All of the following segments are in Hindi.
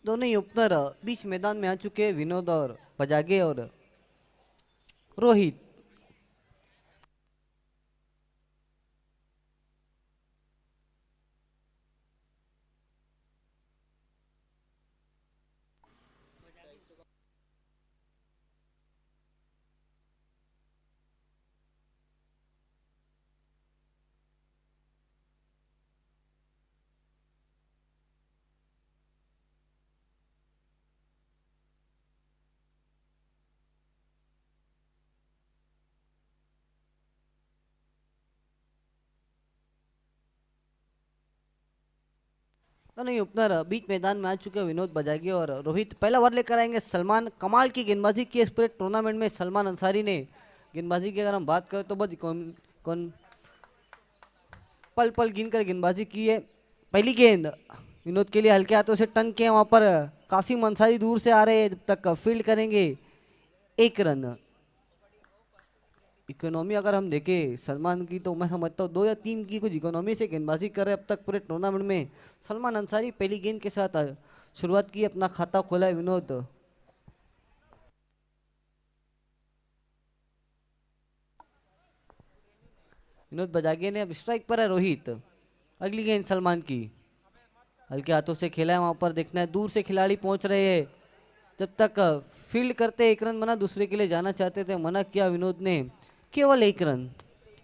दोनों ही ओपनर बीच मैदान में आ चुके हैं, विनोद और पजागे और रोहित। दोनों ही ओपनर बीच मैदान में आ चुके हैं, विनोद बजागे और रोहित। पहला ओवर लेकर आएंगे सलमान। कमाल की गेंदबाजी की इस पूरे टूर्नामेंट में सलमान अंसारी ने। गेंदबाजी की अगर हम बात करें तो बहुत कौन पल पल गिन कर गेंदबाजी की है। पहली गेंद विनोद के लिए हल्के हाथों से टंग के वहां पर कासिम अंसारी दूर से आ रहे हैं, जब तक फील्ड करेंगे 1 रन। इकोनॉमी अगर हम देखें सलमान की तो मैं समझता हूँ 2 या 3 की कुछ इकोनॉमी से गेंदबाजी कर रहे हैं अब तक पूरे टूर्नामेंट में। सलमान अंसारी पहली गेंद के साथ शुरुआत की, अपना खाता खोला है विनोद। विनोद बजागे ने अब स्ट्राइक पर है रोहित। अगली गेंद सलमान की, हल्के हाथों से खेला है, वहां पर देखना है दूर से खिलाड़ी पहुंच रहे हैं। जब तक फील्ड करते 1 रन बना, दूसरे के लिए जाना चाहते थे, मना किया विनोद ने। केवल 1 रन,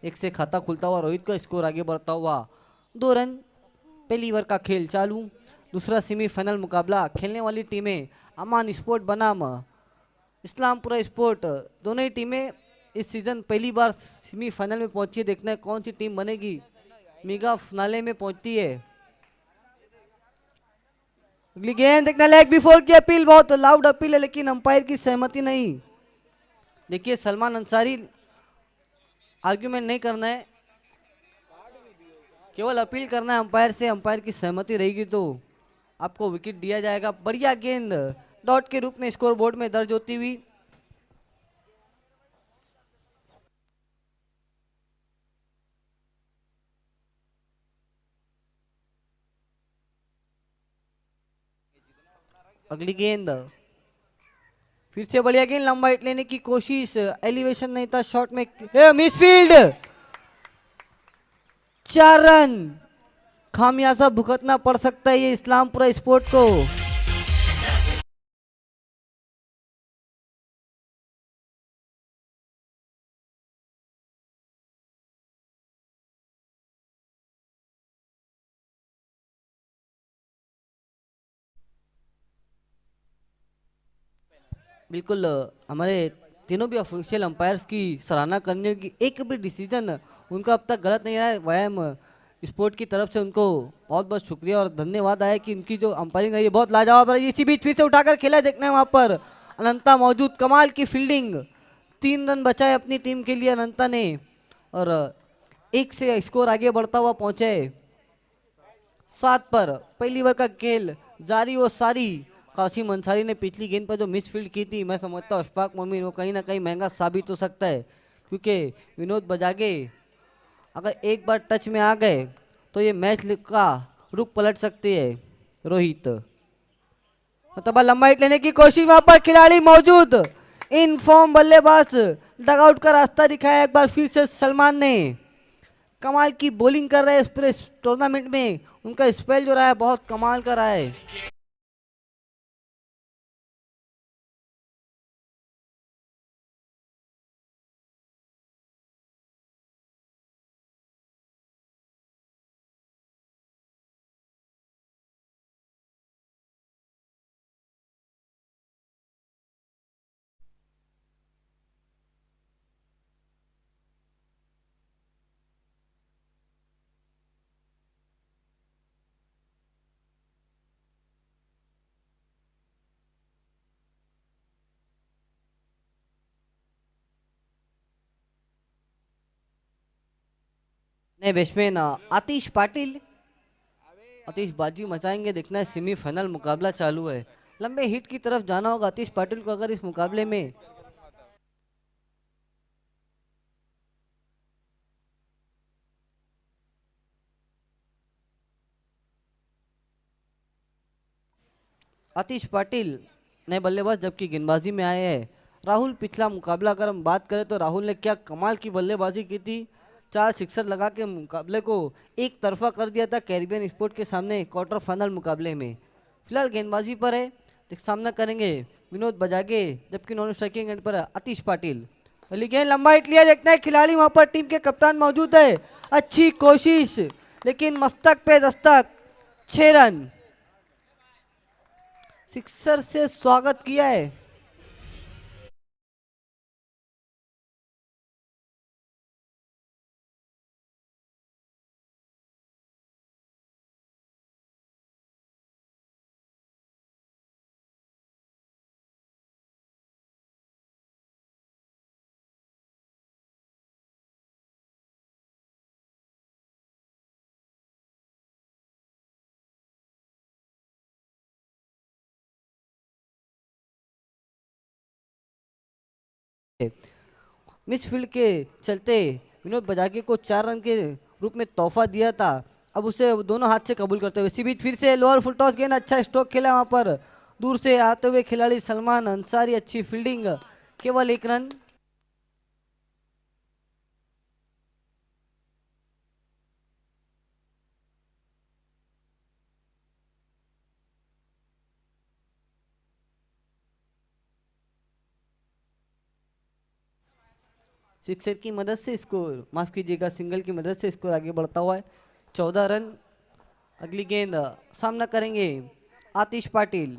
एक से खाता खुलता हुआ रोहित का स्कोर आगे बढ़ता हुआ 2 रन। पहली ओवर का खेल चालू। दूसरा सेमीफाइनल मुकाबला खेलने वाली टीमें अमान स्पोर्ट बनाम इस्लामपुरा स्पोर्ट। दोनों ही टीमें इस सीजन पहली बार सेमीफाइनल में पहुंची है। देखना है कौन सी टीम बनेगी, मेगा फिनाले में पहुंचती है। अगली गेंद देखना, लेग बिफोर की अपील, बहुत लाउड अपील है लेकिन अंपायर की सहमति नहीं। देखिए सलमान अंसारी, आर्ग्यूमेंट नहीं करना है, केवल अपील करना है अंपायर से। अंपायर की सहमति रहेगी तो आपको विकेट दिया जाएगा। बढ़िया गेंद डॉट के रूप में स्कोर बोर्ड में दर्ज होती हुई। अगली गेंद फिर से बढ़िया गेंद, लंबा हिट लेने की कोशिश, एलिवेशन नहीं था शॉट में, मिसफील्ड। 4 रन, खामियाजा भुगतना पड़ सकता है ये इस्लामपुरा स्पोर्ट को। बिल्कुल हमारे तीनों भी ऑफिशियल अंपायर्स की सराहना करने की, एक भी डिसीजन उनका अब तक गलत नहीं रहा है। व्यायाम स्पोर्ट की तरफ से उनको बहुत बहुत शुक्रिया और धन्यवाद है कि उनकी जो अंपायरिंग है ये बहुत लाजवाब है। इसी बीच फिर से उठाकर खेला, देखना है वहां पर अनंता मौजूद, कमाल की फील्डिंग। 3 रन बचाए अपनी टीम के लिए अनंता ने और एक से स्कोर आगे बढ़ता हुआ पहुंचे 7 पर। पहली ओवर का खेल जारी वो सारी। कासिम अंसारी ने पिछली गेंद पर जो मिसफील्ड की थी, मैं समझता हूँ अशफाक मोमिन वो कहीं ना कहीं महंगा साबित हो सकता है, क्योंकि विनोद बजागे अगर एक बार टच में आ गए तो ये मैच का रुख पलट सकती है। रोहित मतलब लंबा हिट लेने की कोशिश, वहां पर खिलाड़ी मौजूद, इन फॉर्म बल्लेबाज डगआउट का रास्ता दिखाया एक बार फिर से सलमान ने। कमाल की बॉलिंग कर रहे हैं इस पूरे टूर्नामेंट में, उनका स्पेल जो रहा है बहुत कमाल का रहा है। नए बैट्समैन आतिश पाटिल, आतिश बाजी मचाएंगे। देखना है सेमीफाइनल मुकाबला चालू है, लंबे हिट की तरफ जाना होगा आतिश पाटिल को अगर इस मुकाबले में। आतिश पाटिल नए बल्लेबाज जबकि गेंदबाजी में आए हैं राहुल। पिछला मुकाबला अगर हम बात करें तो राहुल ने क्या कमाल की बल्लेबाजी की थी, 4 सिक्सर लगा के मुकाबले को एक तरफा कर दिया था कैरिबियन स्पोर्ट के सामने क्वार्टर फाइनल मुकाबले में। फिलहाल गेंदबाजी पर है तो सामना करेंगे विनोद बजागे, जबकि नॉन स्ट्राइकिंग एंड पर आतिश पाटिल। अली गेंद लंबा हिट लिया, देखना है खिलाड़ी वहां पर टीम के कप्तान मौजूद है। अच्छी कोशिश लेकिन मस्तक पे दस्तक, 6 रन। सिक्सर से स्वागत किया है। मिसफील्ड के चलते विनोद बजागे को 4 रन के रूप में तोहफा दिया था, अब उसे दोनों हाथ से कबूल करते हुए इसी बीच फिर से लोअर फुल टॉस गेंद, अच्छा स्ट्रोक खेला वहां पर दूर से आते हुए खिलाड़ी सलमान अंसारी, अच्छी फील्डिंग, केवल 1 रन। सिक्सर की मदद से स्कोर, माफ कीजिएगा सिंगल की मदद से स्कोर आगे बढ़ता हुआ है, 14 रन। अगली गेंद सामना करेंगे आतिश पाटिल,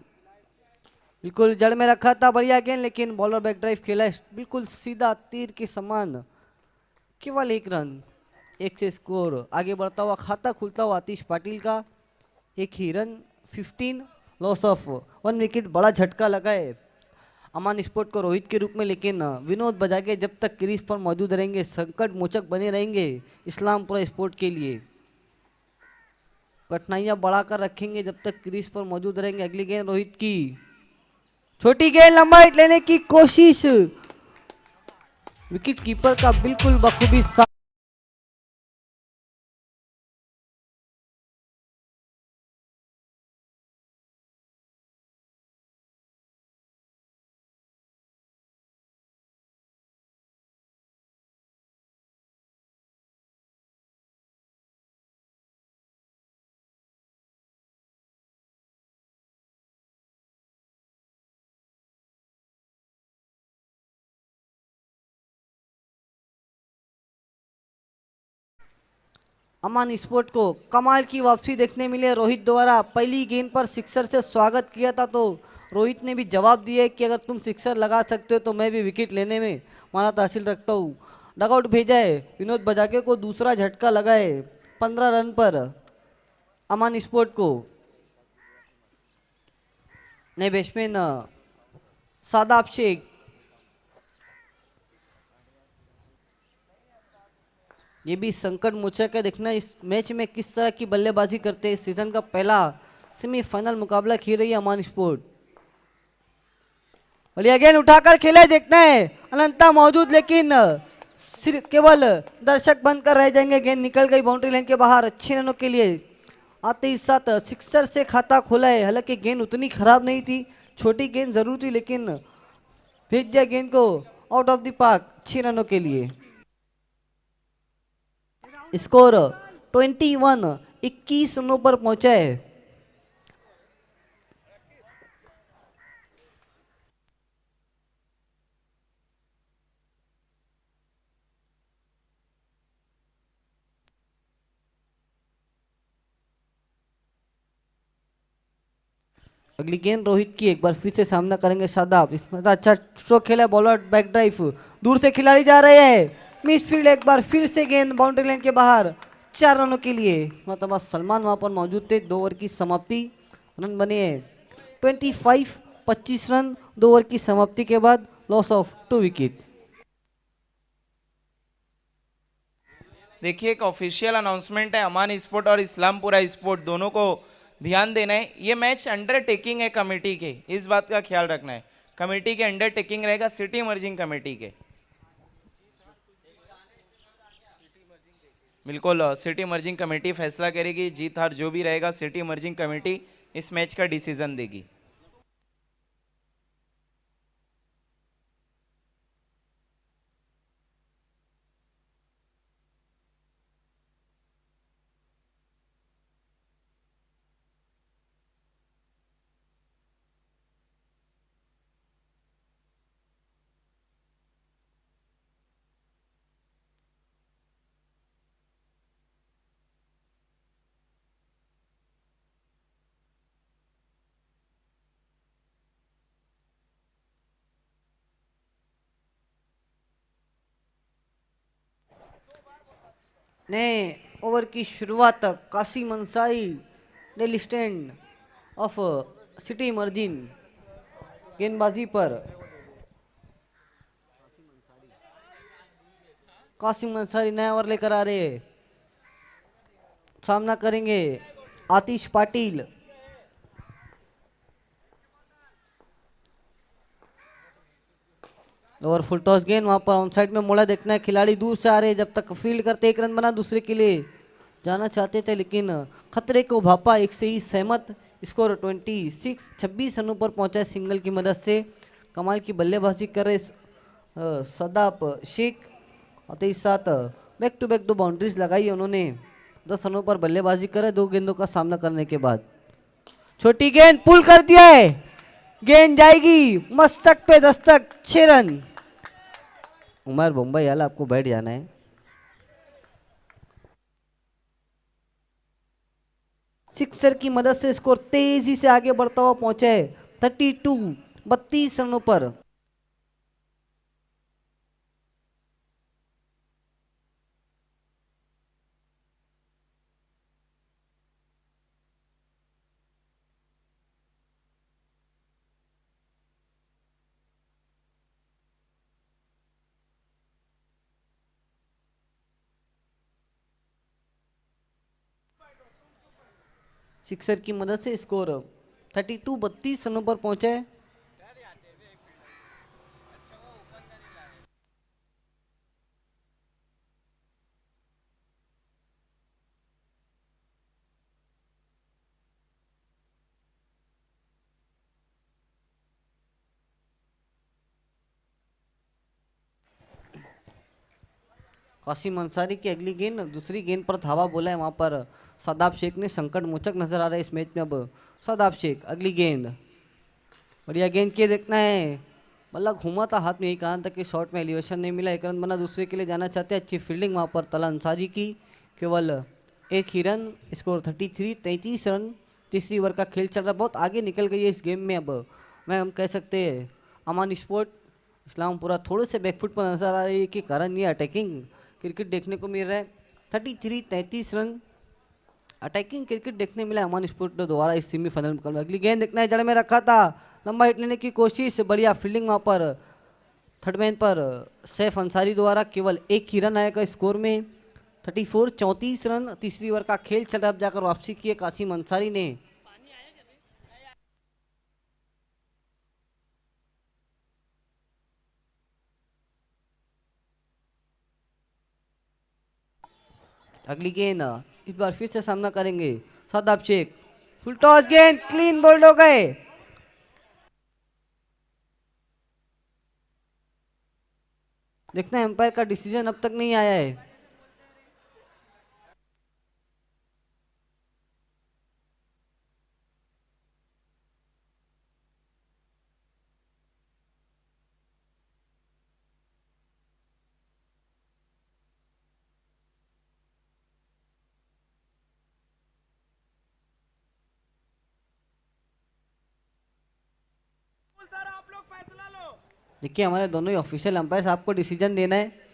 बिल्कुल जड़ में रखा था बढ़िया गेंद लेकिन बॉलर बैक ड्राइव खेला बिल्कुल सीधा तीर के समान, केवल 1 रन। 1 से स्कोर आगे बढ़ता हुआ, खाता खुलता हुआ आतिश पाटिल का, 1 ही रन, 15, लॉस ऑफ 1 विकेट। बड़ा झटका लगा है अमान स्पोर्ट को रोहित के रूप में, लेकिन विनोद बजागे जब तक क्रीज पर मौजूद रहेंगे संकट मोचक बने रहेंगे इस्लामपुरा स्पोर्ट के लिए, कठिनाइयां बढ़ाकर रखेंगे जब तक क्रीज पर मौजूद रहेंगे। अगली गेंद रोहित की, छोटी गेंद लंबा हिट लेने की कोशिश, विकेट कीपर का बिल्कुल बखूबी साथ। अमान स्पोर्ट को कमाल की वापसी देखने मिले, रोहित द्वारा पहली गेंद पर सिक्सर से स्वागत किया था तो रोहित ने भी जवाब दिया कि अगर तुम सिक्सर लगा सकते हो तो मैं भी विकेट लेने में माना तहसील रखता हूँ। डगआउट भेजा है विनोद बजागे को, दूसरा झटका लगा है 15 रन पर अमान स्पोर्ट को। नए बैट्समैन सादाब शेख, ये भी संकट मोचक है, देखना इस मैच में किस तरह की बल्लेबाजी करते हैं। इस सीजन का पहला सेमीफाइनल मुकाबला खेल रही है अमान स्पोर्ट। बढ़िया गेंद उठाकर खेला है, देखना है अनंता मौजूद लेकिन सिर्फ केवल दर्शक बनकर रह जाएंगे, गेंद निकल गई बाउंड्री लाइन के बाहर। अच्छे रनों के लिए आते ही साथ सिक्सर से खाता खोला है, हालांकि गेंद उतनी खराब नहीं थी, छोटी गेंद जरूर थी लेकिन भेज दिया गेंद को आउट ऑफ द पार्क 6 रनों के लिए। स्कोर 21, 21 रनों पर पहुंचा है। अगली गेंद रोहित की, एक बार फिर से सामना करेंगे शादाब, इसमें अच्छा स्ट्रोक खेला, बॉलर बैक ड्राइव, दूर से खिलाड़ी जा रहे हैं मिसफील्ड, एक बार फिर से गेंद बाउंड्री लाइन के बाहर 4 रनों के लिए। मतलब सलमान वहां पर मौजूद थे, 2 ओवर की समाप्ति, रन बने हैं 25, 25 रन 2 ओवर की समाप्ति के बाद, लॉस ऑफ 2 विकेट। देखिए एक ऑफिशियल अनाउंसमेंट है, अमान स्पोर्ट और इस्लामपुरा स्पोर्ट दोनों को ध्यान देना है, ये मैच अंडरटेकिंग है कमेटी के, इस बात का ख्याल रखना है, कमेटी के अंडरटेकिंग रहेगा, सिटी मर्जिंग कमेटी के, बिल्कुल सिटी मर्जिंग कमेटी फैसला करेगी, जीत हार जो भी रहेगा सिटी मर्जिंग कमेटी इस मैच का डिसीजन देगी। नए ओवर की शुरुआत Qasim Ansari daily stand of city merging गेंदबाजी पर कासिम अंसारी नया ओवर लेकर आ रहे हैं। सामना करेंगे आतिश पाटिल। और फुल टॉस गेंद वहां पर ऑन साइड में मोड़ा देखना है। खिलाड़ी दूर से आ रहे हैं, जब तक फील्ड करते एक रन बना दूसरे के लिए जाना चाहते थे, लेकिन खतरे को भापा एक से ही सहमत। स्कोर 26 रनों पर पहुंचा है सिंगल की मदद से। कमाल की बल्लेबाजी कर रहे सदाब शेख। और इस साथ बैक टू बैक 2 बाउंड्रीज लगाई है उन्होंने। 10 रनों पर बल्लेबाजी करे 2 गेंदों का सामना करने के बाद। छोटी गेंद पुल कर दिया है, गेंद जाएगी मस्तक पे दस्तक, 6 रन। उमर मुंबई वाला आपको बैठ जाना है। सिक्सर की मदद से स्कोर तेजी से आगे बढ़ता हुआ पहुंचा है 32 रनों पर। सिक्सर की मदद से स्कोर 32 रनों पर पहुंचा है। कासिम अंसारी की अगली गेंद, दूसरी गेंद पर धावा बोला है वहां पर शादाब शेख ने। संकट मोचक नजर आ रहा है इस मैच में अब शादाब शेख। अगली गेंद बढ़िया गेंद किए देखना है। मतलब घूमा था हाथ में, यही कहा था कि शॉट में एलिवेशन नहीं मिला। एक रन बना दूसरे के लिए जाना चाहते हैं। अच्छी फील्डिंग वहां पर तला अंसारी की, केवल एक ही रन। Score 33 run. तीसरी ओवर का खेल चल रहा है, बहुत आगे निकल गई है इस गेम में। अब मैं हम कह सकते हैं अमान स्पोर्ट इस्लामपुरा थोड़े से बैकफुट पर नजर आ रही है कि कारण ये अटैकिंग क्रिकेट देखने को मिल रहा है। 33 रन अटैकिंग क्रिकेट देखने मिला अमान स्पोर्ट दोबारा इस सेमीफाइनल में। अगली गेंद देखना है, जड़ में रखा था, लंबा हिट लेने की कोशिश, बढ़िया फील्डिंग वहां पर थर्ड मैन पर सैफ अंसारी द्वारा। केवल एक ही रन आएगा स्कोर में 34 रन। तीसरी ओवर का खेल चल रहा, अब जाकर वापसी की है कासिम अंसारी ने। अगली गेंद इस बार फिर से सामना करेंगे शादाब शेख। फुल टॉस गेंद क्लीन बोल्ड हो गए। देखना एम्पायर का डिसीजन अब तक नहीं आया है। देखिए हमारे दोनों ही ऑफिशियल अंपायर आपको डिसीजन देना है।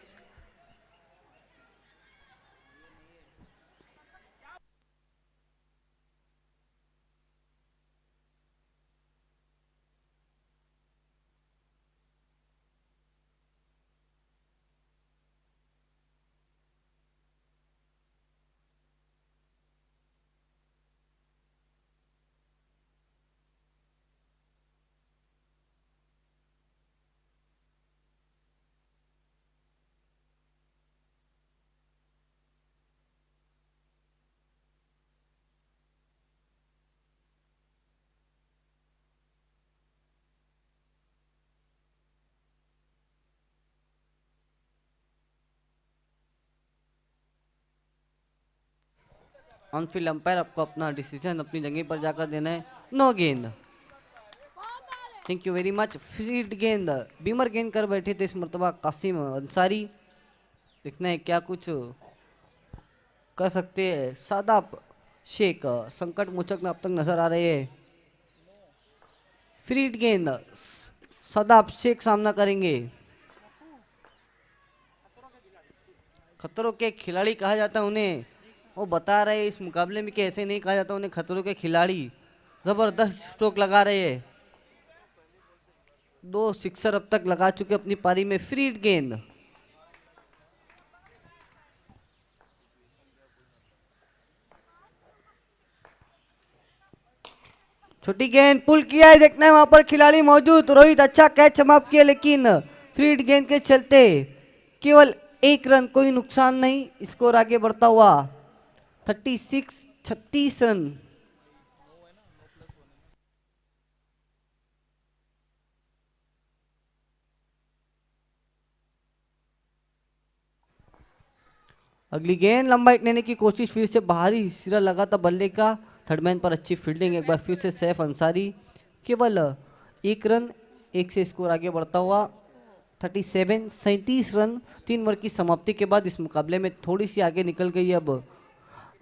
ऑन फील्ड अंपायर आपको अपना डिसीजन अपनी जगह पर जाकर देना है। नो गेंद, thank you very much. Field गेंद, बीमर गेंद कर बैठे थे इस मरतबा कासिम अंसारी। देखना है क्या कुछ कर सकते हैं शादाब शेख। संकट मोचक में अब तक नजर आ रहे हैं। फील्ड गेंद शादाब शेख सामना करेंगे। खतरों के खिलाड़ी कहा जाता है उन्हें। वो बता रहे इस मुकाबले में कि ऐसे नहीं कहा जाता उन्हें खतरों के खिलाड़ी। जबरदस्त स्ट्रोक लगा रहे हैं, 2 सिक्सर अब तक लगा चुके अपनी पारी में। फ्री हिट गेंद, छोटी गेंद पुल किया है, देखना है वहां पर खिलाड़ी मौजूद। रोहित अच्छा कैच समाप्त किया, लेकिन फ्री हिट गेंद के चलते केवल 1 रन, कोई नुकसान नहीं। स्कोर आगे बढ़ता हुआ 36 रन। अगली गेंद लंबा हिट लेने की कोशिश, फिर से बाहरी सिरा लगा था बल्ले का। थर्ड मैन पर अच्छी फील्डिंग, एक बार फिर से सैफ अंसारी। केवल 1 रन, 1 से स्कोर आगे बढ़ता हुआ 37 रन। 3 ओवर की समाप्ति के बाद इस मुकाबले में थोड़ी सी आगे निकल गई अब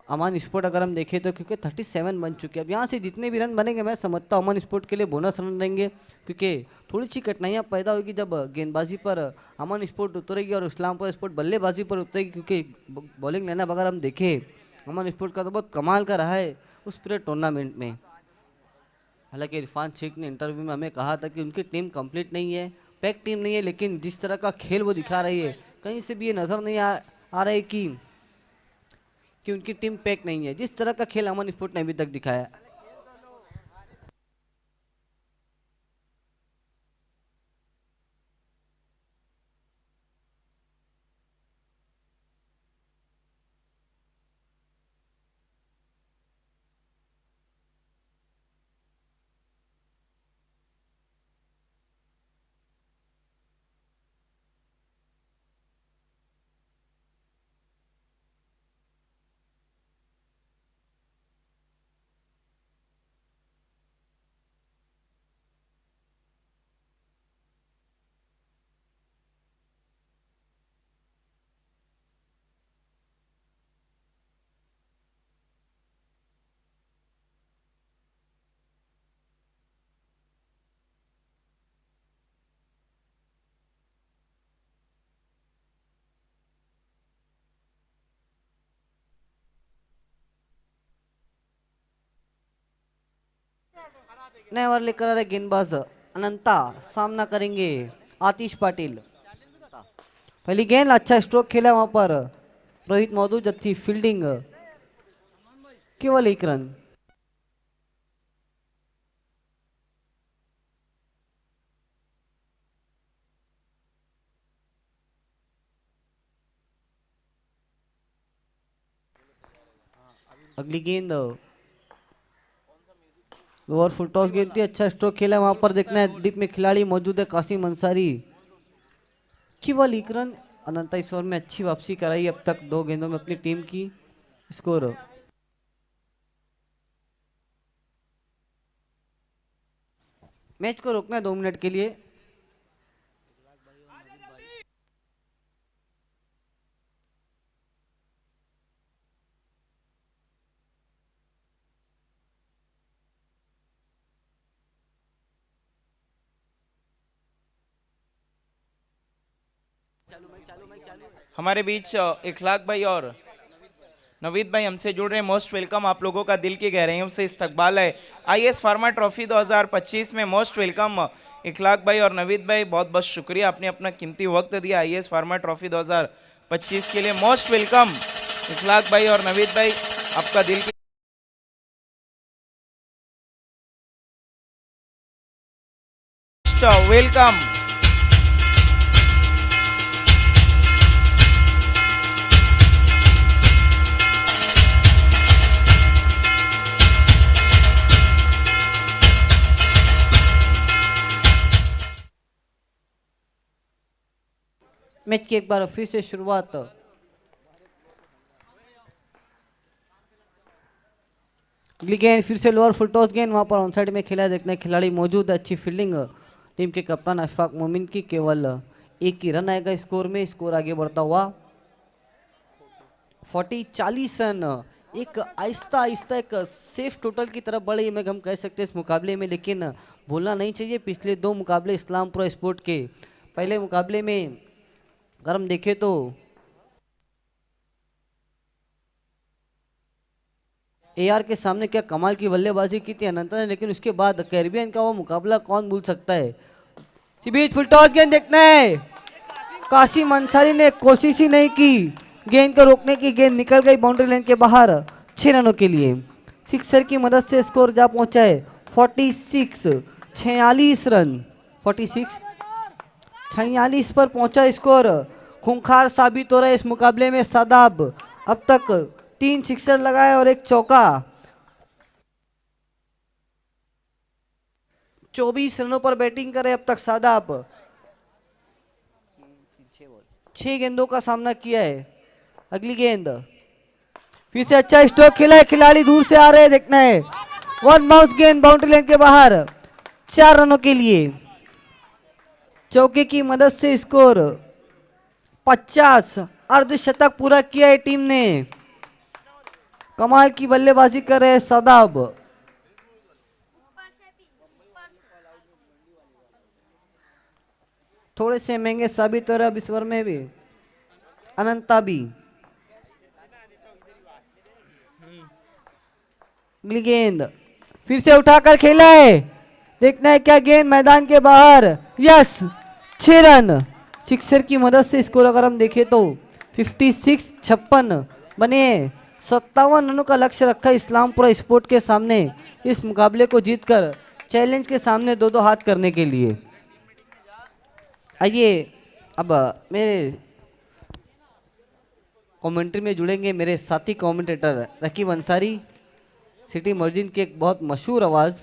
अमान स्पोर्ट। अगर हम देखें तो क्योंकि 37 बन चुके हैं, अब यहाँ से जितने भी रन बनेंगे मैं समझता हूँ अमान स्पोर्ट के लिए बोनस रन रहेंगे, क्योंकि थोड़ी सी कठिनाइयाँ पैदा होगी जब गेंदबाजी पर अमान स्पोर्ट उतरेगी और इस्लामपुर स्पोर्ट बल्लेबाजी पर उतरेगी। क्योंकि बॉलिंग लाइनअप अगर हम देखें अमान स्पोर्ट का तो बहुत कमाल का रहा है उस पूरे टूर्नामेंट में। हालांकि इरफान शेख ने इंटरव्यू में हमें कहा था कि उनकी टीम कंप्लीट नहीं है, पैक टीम नहीं है, लेकिन जिस तरह का खेल वो दिखा रही है कहीं से भी ये नज़र नहीं आ रहा है कि उनकी टीम पैक नहीं है। जिस तरह का खेल अमन स्पोर्ट ने अभी तक दिखाया। नए ओवर लेकर आ रहे गेंदबाज अनंता, सामना करेंगे आतिश पाटिल। पहली गेंद, अच्छा स्ट्रोक खेला वहां पर रोहित मौजूद, अच्छी फील्डिंग, केवल 1 रन। अगली गेंद लोअर फुल टॉस गेंद थी, अच्छा स्ट्रोक खेला वहां पर। देखना है डीप में खिलाड़ी मौजूद है कासिम अंसारी, केवल 1 रन। अनंता इस ओवर में अच्छी वापसी कराई अब तक 2 गेंदों में अपनी टीम की। स्कोर मैच को रोकना है 2 मिनट के लिए। हमारे बीच इखलाक भाई और नवीद भाई हमसे जुड़ रहे हैं। मोस्ट वेलकम, आप लोगों का दिल की गहराइयों से इस्तकबाल है। आईएएस फार्मा ट्रॉफी 2025 में मोस्ट वेलकम इखलाक भाई और नवीद भाई, बहुत बहुत शुक्रिया, आपने अपना कीमती वक्त दिया आईएएस फार्मा ट्रॉफी 2025 के लिए। मोस्ट वेलकम इखलाक भाई और नवीद भाई, आपका दिल की वेलकम। मैच की एक बार फिर से शुरुआत। अगली गेंद फिर से लोअर फुल टॉस गेंद, वहां पर ऑन साइड में खेला, देखने खिलाड़ी मौजूद है, अच्छी फील्डिंग टीम के कप्तान अशफाक मोमिन की। केवल 1 ही रन आएगा स्कोर में। स्कोर आगे बढ़ता हुआ 40 रन। एक आहिस्ता आहिस्ता एक सेफ टोटल की तरफ बढ़ी है, हम कह सकते हैं इस मुकाबले में। लेकिन भूलना नहीं चाहिए पिछले 2 मुकाबले इस्लामपुर स्पोर्ट के। पहले मुकाबले में अगर हम देखें तो एआर के सामने क्या कमाल की बल्लेबाजी की थी अनंत ने, लेकिन उसके बाद कैरिबियन का वो मुकाबला कौन भूल सकता है। इसी बीच फुल टॉस गेंद देखना है, कासिम अंसारी ने कोशिश ही नहीं की गेंद को रोकने की, गेंद निकल गई बाउंड्री लाइन के बाहर 6 रनों के लिए। सिक्सर की मदद से स्कोर जा पहुंचा है 46 रन, 46 पर पहुंचा स्कोर। खूंखार साबित हो रहा है इस मुकाबले में शादाब, अब तक 3 सिक्सर लगाए और 1 चौका। 24 रनों पर बैटिंग करे अब तक शादाब, 6 गेंदों का सामना किया है। अगली गेंद फिर से अच्छा स्ट्रोक खेला है, खिलाड़ी दूर से आ रहे हैं, देखना है। 1 बाउंस गेंद बाउंड्री लाइन के बाहर 4 रनों के लिए। चौके की मदद से स्कोर 50, अर्धशतक पूरा किया है टीम ने। कमाल की बल्लेबाजी कर रहे हैं शादाब। थोड़े से महंगे साबित हो रहे हैं अब इस ओवर में भी अनंता भी। अगली गेंद फिर से उठाकर खेला है, देखना है क्या गेंद मैदान के बाहर, यस 6 रन। सिक्सर की मदद से स्कोर अगर हम देखें तो 56 बने। 57 रनों का लक्ष्य रखा इस्लामपुरा स्पोर्ट के सामने इस मुकाबले को जीतकर चैलेंज के सामने 2-2 हाथ करने के लिए। आइए अब मेरे कमेंट्री में जुड़ेंगे मेरे साथी commentator Raqib Ansari, city merging की एक बहुत मशहूर आवाज़।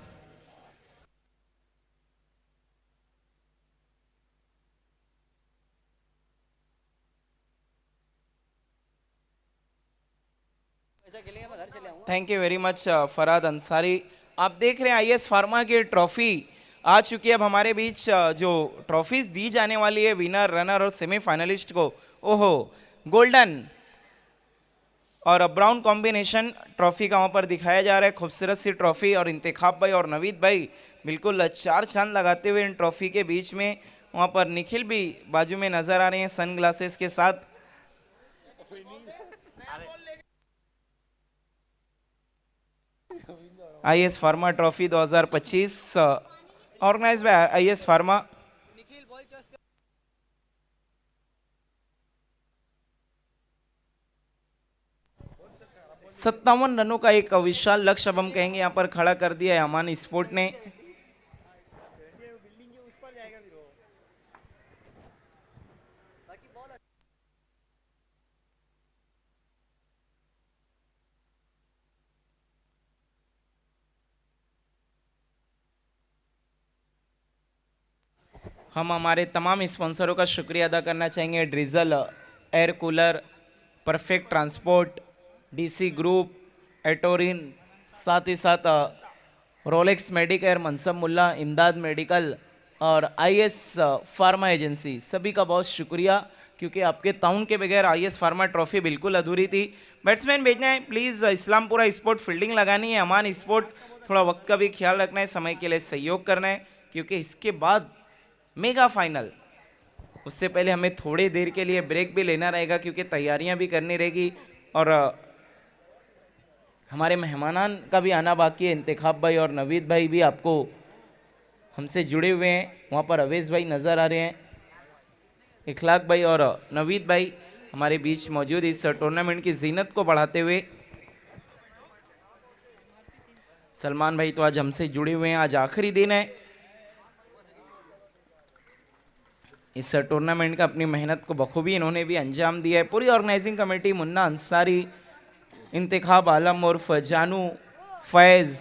Thank you very much Farhad Ansari. आप देख रहे हैं आईएस फार्मा की ट्रॉफी आ चुकी है अब हमारे बीच। जो ट्रॉफीज दी जाने वाली है विनर, रनर और सेमीफाइनलिस्ट को, ओहो गोल्डन और ब्राउन कॉम्बिनेशन ट्रॉफी का वहाँ पर दिखाया जा रहा है। खूबसूरत सी ट्रॉफी और इंतखाब भाई और नवीद भाई बिल्कुल 4 चांद लगाते हुए इन ट्रॉफी के बीच में। वहाँ पर निखिल भी बाजू में नजर आ रहे हैं सन ग्लासेस के साथ। IS pharma trophy 2025 organise by IS pharma. सत्तावन रनों का एक विशाल लक्ष्य अब हम कहेंगे यहाँ पर खड़ा कर दिया है अमान स्पोर्ट ने। हम हमारे तमाम स्पॉन्सरों का शुक्रिया अदा करना चाहेंगे। Drizzle air cooler, perfect transport, DC group, एटोरिन, साथ ही साथ रोलेक्स मेडिकेयर, मनसब मुल्ला, इमदाद मेडिकल और आईएस फार्मा एजेंसी, सभी का बहुत शुक्रिया, क्योंकि आपके ताउन के बगैर आईएस फार्मा ट्रॉफी बिल्कुल अधूरी थी। बैट्समैन भेजना है प्लीज़, इस्लामपुरा स्पोर्ट फील्डिंग लगानी है, अमान स्पोर्ट थोड़ा वक्त का भी ख्याल रखना है, समय के लिए सहयोग करना है, क्योंकि इसके बाद मेगा फाइनल, उससे पहले हमें थोड़ी देर के लिए ब्रेक भी लेना रहेगा क्योंकि तैयारियां भी करनी रहेगी और हमारे मेहमानान का भी आना बाकी है। इंतखाब भाई और नवीद भाई भी आपको हमसे जुड़े हुए हैं, वहाँ पर अवेश भाई नज़र आ रहे हैं। इखलाक भाई और नवीद भाई हमारे बीच मौजूद इस टूर्नामेंट की जीनत को बढ़ाते हुए। सलमान भाई तो आज हमसे जुड़े हुए हैं, आज आखिरी दिन है इस टूर्नामेंट का, अपनी मेहनत को बखूबी इन्होंने भी अंजाम दिया है। पूरी ऑर्गेनाइजिंग कमेटी, मुन्ना अंसारी, इंतखाब आलम उर्फ जानू, फैज़,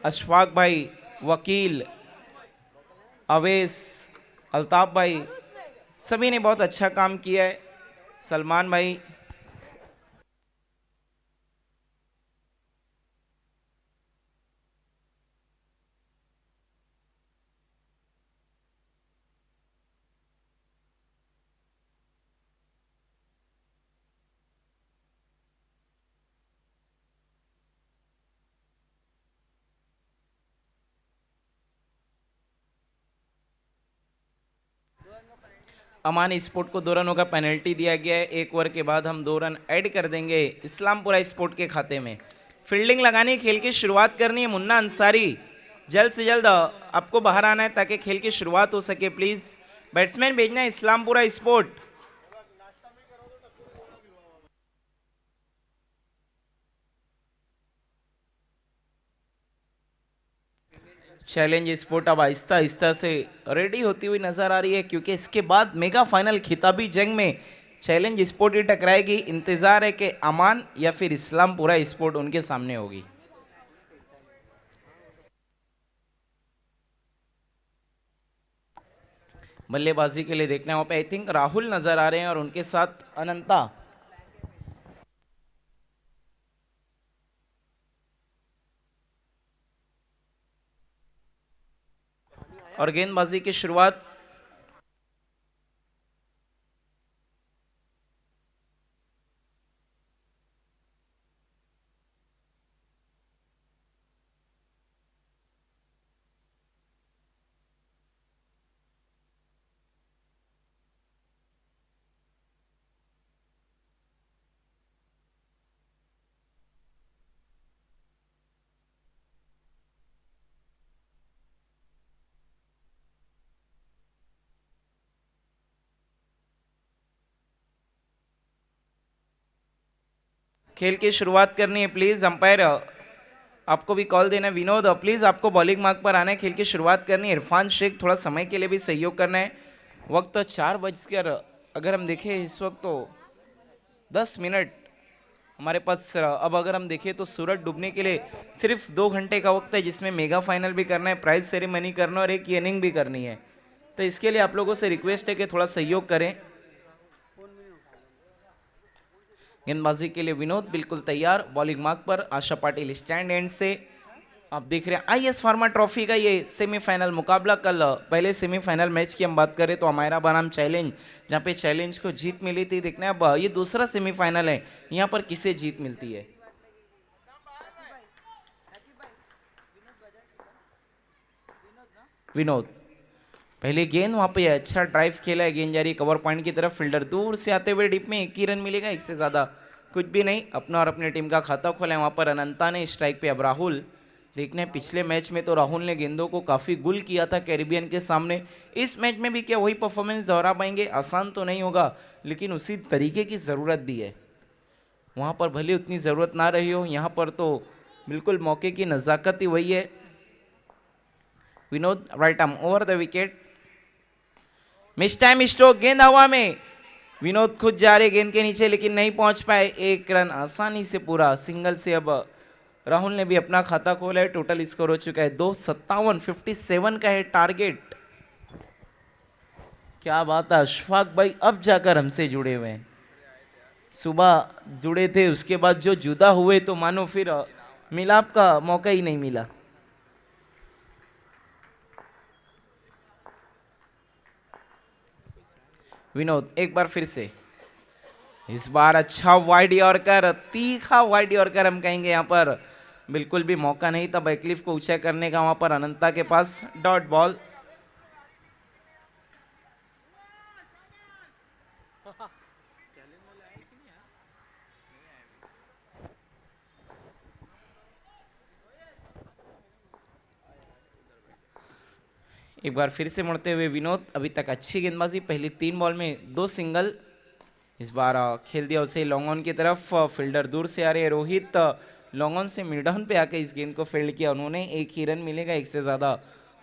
अशफाक भाई, वकील, अवेस, अल्ताफ़ भाई, सभी ने बहुत अच्छा काम किया है। सलमान भाई, अमान स्पोर्ट को 2 रनों का पेनल्टी दिया गया है। 1 ओवर के बाद हम 2 रन ऐड कर देंगे इस्लामपुरा स्पोर्ट के खाते में। फील्डिंग लगानी, खेल की शुरुआत करनी है। मुन्ना अंसारी, जल्द से जल्द आपको बाहर आना है ताकि खेल की शुरुआत हो सके प्लीज। बैट्समैन भेजना है इस्लामपुरा स्पोर्ट। चैलेंज स्पोर्ट अब आहिस्ता आहिस्ता से रेडी होती हुई नजर आ रही है, क्योंकि इसके बाद मेगा फाइनल खिताबी जंग में चैलेंज स्पोर्ट ही टकराएगी। इंतजार है कि अमान या फिर इस्लामपुरा स्पोर्ट उनके सामने होगी। बल्लेबाजी के लिए देखना है वहां पे आई थिंक राहुल नजर आ रहे हैं और उनके साथ अनंता। और गेंदबाजी की शुरुआत खेल की शुरुआत करनी है प्लीज। अंपायर आपको भी कॉल देना है। विनोद प्लीज आपको बॉलिंग मार्क पर आना है, खेल की शुरुआत करनी है। इरफान शेख थोड़ा समय के लिए भी सहयोग करना है। वक्त 4 बजकर अगर हम देखें इस वक्त तो 10 मिनट हमारे पास। अब अगर हम देखें तो सूरज डूबने के लिए सिर्फ 2 घंटे का वक्त है, जिसमें मेगा फाइनल भी करना है, प्राइज सेरेमनी करना और एक इनिंग भी करनी है। तो इसके लिए आप लोगों से रिक्वेस्ट है कि थोड़ा सहयोग करें। गेंदबाजी के लिए विनोद बिल्कुल तैयार। बॉलिंग मार्क पर आशा पाटिल स्टैंड एंड से। आप देख रहे हैं आईएस फार्मा ट्रॉफी का ये सेमीफाइनल मुकाबला। कल पहले सेमीफाइनल मैच की हम बात करें तो अमायरा बनाम चैलेंज, जहां पे चैलेंज को जीत मिली थी। देखना है अब ये दूसरा सेमीफाइनल है, यहाँ पर किसे जीत मिलती है। विनोद पहले गेंद वहां पे अच्छा ड्राइव खेला है, गेंद जा रही है कवर पॉइंट की तरफ। फील्डर दूर से आते हुए डिप में 1 ही रन मिलेगा, एक से ज्यादा कुछ भी नहीं। अपना और अपने टीम का खाता खोला है वहां पर अनंता ने। स्ट्राइक पे अब राहुल। देखने हैं पिछले मैच में तो राहुल ने गेंदों को काफी गुल किया था कैरिबियन के सामने। इस मैच में भी क्या वही परफॉर्मेंस दोहरा पाएंगे? आसान तो नहीं होगा, लेकिन उसी तरीके की जरूरत भी है। वहां पर भले उतनी जरूरत ना रही हो, यहाँ पर तो बिल्कुल मौके की नजाकत ही वही है। Vinod right arm over the wicket. Miss time stroke, गेंद हवा में। विनोद खुद जा रहे गेंद के नीचे लेकिन नहीं पहुंच पाए। 1 रन आसानी से पूरा सिंगल से। अब राहुल ने भी अपना खाता खोला है। टोटल स्कोर हो चुका है 257, 57 का है टारगेट। क्या बात है, अशफाक भाई अब जाकर हमसे जुड़े हुए हैं। सुबह जुड़े थे, उसके बाद जो जुदा हुए तो मानो फिर मिलाप का मौका ही नहीं मिला। विनोद एक बार फिर से, इस बार अच्छा वाइड यॉर्कर, तीखा वाइड यॉर्कर हम कहेंगे। यहाँ पर बिल्कुल भी मौका नहीं था बैकलिफ को ऊंचा करने का। वहां पर अनंता के पास डॉट बॉल। एक बार फिर से मुड़ते हुए विनोद। अभी तक अच्छी गेंदबाजी, पहली 3 बॉल में 2 सिंगल। इस बार खेल दिया उसे लॉन्ग ऑन की तरफ। फील्डर दूर से आ रहे हैं रोहित। लॉन्ग ऑन से मिड डाउन पे आके इस गेंद को फील्ड किया उन्होंने। 1 ही रन मिलेगा, एक से ज़्यादा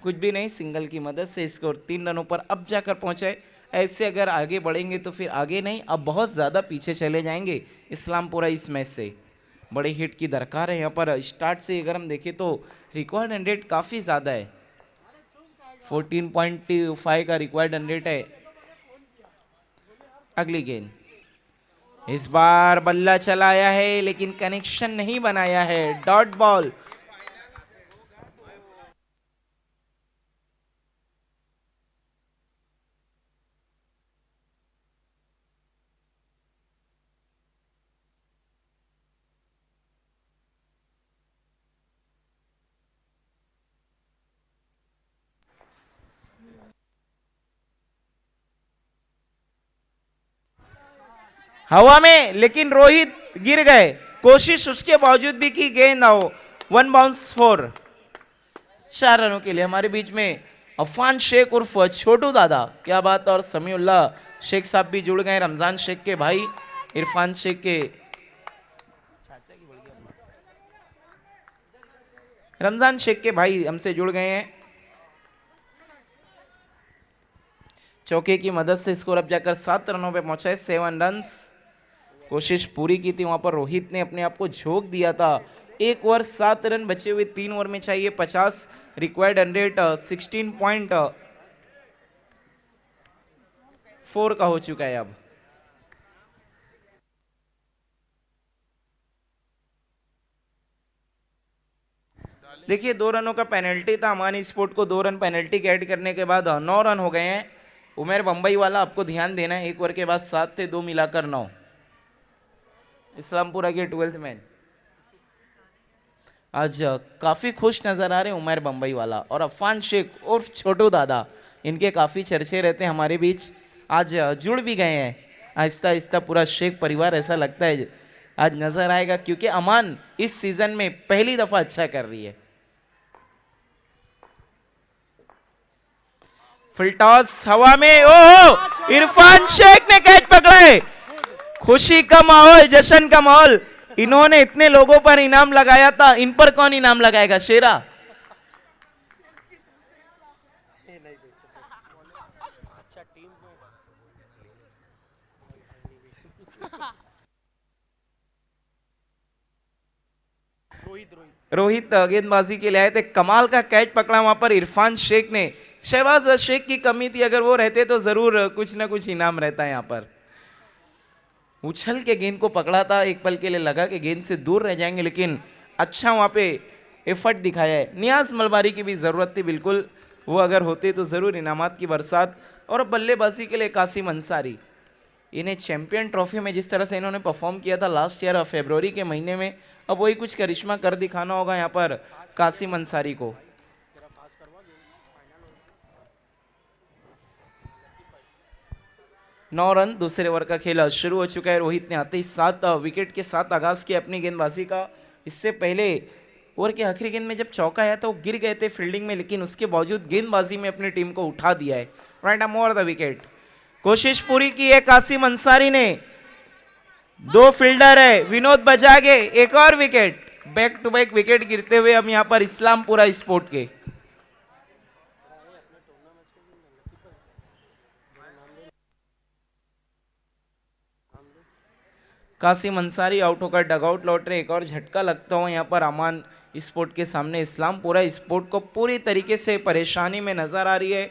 कुछ भी नहीं। सिंगल की मदद से स्कोर 3 रनों पर अब जाकर पहुंचे। ऐसे अगर आगे बढ़ेंगे तो फिर आगे नहीं, अब बहुत ज़्यादा पीछे चले जाएंगे इस्लामपुरा इस मैच से। बड़े हिट की दरकार है यहाँ पर। स्टार्ट से अगर हम देखें तो रिकॉर्ड रन रेट काफ़ी ज़्यादा है, 14.5 का रिक्वायर्ड रन रेट है। अगली गेंद, इस बार बल्ला चलाया है लेकिन कनेक्शन नहीं बनाया है। Dot ball. हवा में लेकिन रोहित गिर गए। कोशिश उसके बावजूद भी की, गेंद आओ, 1 बाउंस 4। 4 रनों के लिए हमारे बीच में अफान शेख उर्फ छोटू दादा, क्या बात। और समीउल्लाह शेख साहब भी जुड़ गए, रमजान शेख के भाई, इरफान शेख के, रमजान शेख के भाई हमसे जुड़ गए हैं। चौके की मदद से स्कोर अब जाकर 7 रनों पे पहुंचा है, 7 रन्स। कोशिश पूरी की थी, वहां पर रोहित ने अपने आप को झोंक दिया था। 1 ओवर 7 रन बचे हुए, 3 ओवर में चाहिए 50, रिक्वायर्ड 100, 16.4 का हो चुका है अब। देखिए 2 रनों का पेनल्टी था, अमानी स्पोर्ट को 2 रन पेनल्टी के ऐड करने के बाद 9 रन हो गए हैं। उमेर बंबई वाला आपको ध्यान देना है, 1 ओवर के बाद 7 थे, 2 मिलाकर 9। इस्लामपुरा के 12th मैन आज काफी खुश नजर आ रहे हैं उमर बंबई वाला, और अफान शेख उर्फ छोटू दादा, इनके काफी चर्चे रहते हैं हमारे बीच, आज जुड़ भी गए हैं आहिस्ता आहिस्ता पूरा शेख परिवार, ऐसा लगता है आज नजर आएगा, क्योंकि अमान इस सीजन में पहली दफा अच्छा कर रही है। फुल टॉस हवा में, ओह इरफान शेख ने कैच पकड़ा है। खुशी का माहौल, जश्न का माहौल। इन्होंने इतने लोगों पर इनाम लगाया था, इन पर कौन इनाम लगाएगा शेरा। रोहित गेंदबाजी के लिए आए थे, कमाल का कैच पकड़ा वहां पर इरफान शेख ने। शहबाज शेख की कमी थी, अगर वो रहते तो जरूर कुछ ना कुछ इनाम रहता है। यहाँ पर उछल के गेंद को पकड़ा था, एक पल के लिए लगा कि गेंद से दूर रह जाएंगे, लेकिन अच्छा वहां पे एफर्ट दिखाया है। नियाज मलबारी की भी जरूरत थी बिल्कुल, वो अगर होते तो जरूर इनामात की बरसात। और बल्लेबाजी के लिए कासिम अंसारी, इन्हें चैंपियन ट्रॉफी में जिस तरह से इन्होंने परफॉर्म किया था लास्ट ईयर फरवरी के महीने में, अब वही कुछ करिश्मा कर दिखाना होगा यहाँ पर कासिम अंसारी को। नौ रन, दूसरे ओवर का खेल शुरू हो चुका है। रोहित ने आते ही 7 विकेट के साथ आगाज किया अपनी गेंदबाजी का। इससे पहले ओवर के आखिरी गेंद में जब चौका आया तो गिर गए थे फील्डिंग में, लेकिन उसके बावजूद गेंदबाजी में अपनी टीम को उठा दिया है। Right arm over the wicket, कोशिश पूरी की है कासिम अंसारी ने। 2 फील्डर है, विनोद बजागे, एक और wicket. Back to back wicket गिरते हुए अब यहां पर इस्लामपुरा स्पोर्ट के। कासिम अंसारी आउट होकर डगआउट लौट रहे, एक और झटका लगता हो यहाँ पर अमान स्पोर्ट के सामने। इस्लामपुरा स्पोर्ट को पूरी तरीके से परेशानी में नजर आ रही है।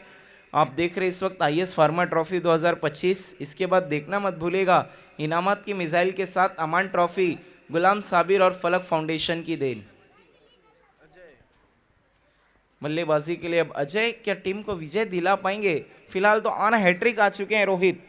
आप देख रहे इस वक्त आईएएस फार्मा ट्रॉफी 2025, इसके बाद देखना मत भूलेगा इनामात की मिसाइल के साथ अमान ट्रॉफी गुलाम साबिर और फलक फाउंडेशन की देन। बल्लेबाजी के लिए अब अजय क्या टीम को विजय दिला पाएंगे। फिलहाल तो ऑन हैट्रिक आ चुके हैं रोहित।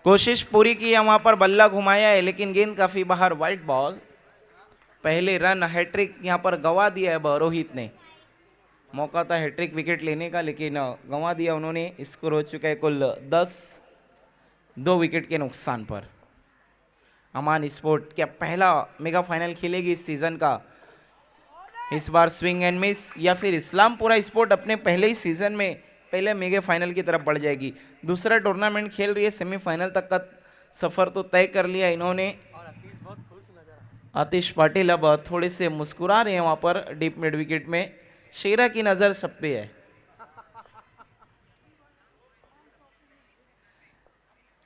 कोशिश पूरी की है, वहां पर बल्ला घुमाया है, लेकिन गेंद काफी बाहर, वाइड बॉल। पहले रन हैट्रिक यहां पर गंवा दिया है रोहित ने। मौका था हैट्रिक विकेट लेने का, लेकिन गंवा दिया उन्होंने। स्कोर हो चुका है कुल 10, 2 विकेट के नुकसान पर। अमान स्पोर्ट क्या पहला मेगा फाइनल खेलेगी इस सीजन का? इस बार स्विंग एंड मिस, या फिर इस्लामपुरा स्पोर्ट अपने पहले ही सीजन में पहले मेगा फाइनल की तरफ बढ़ जाएगी? दूसरा टूर्नामेंट खेल रही है, सेमीफाइनल तक का सफर तो तय कर लिया इन्होंने। आतिश पाटिल अब थोड़े से मुस्कुरा रहे हैं वहां पर डीप मिड विकेट में। शेरा की नजर सब पे है।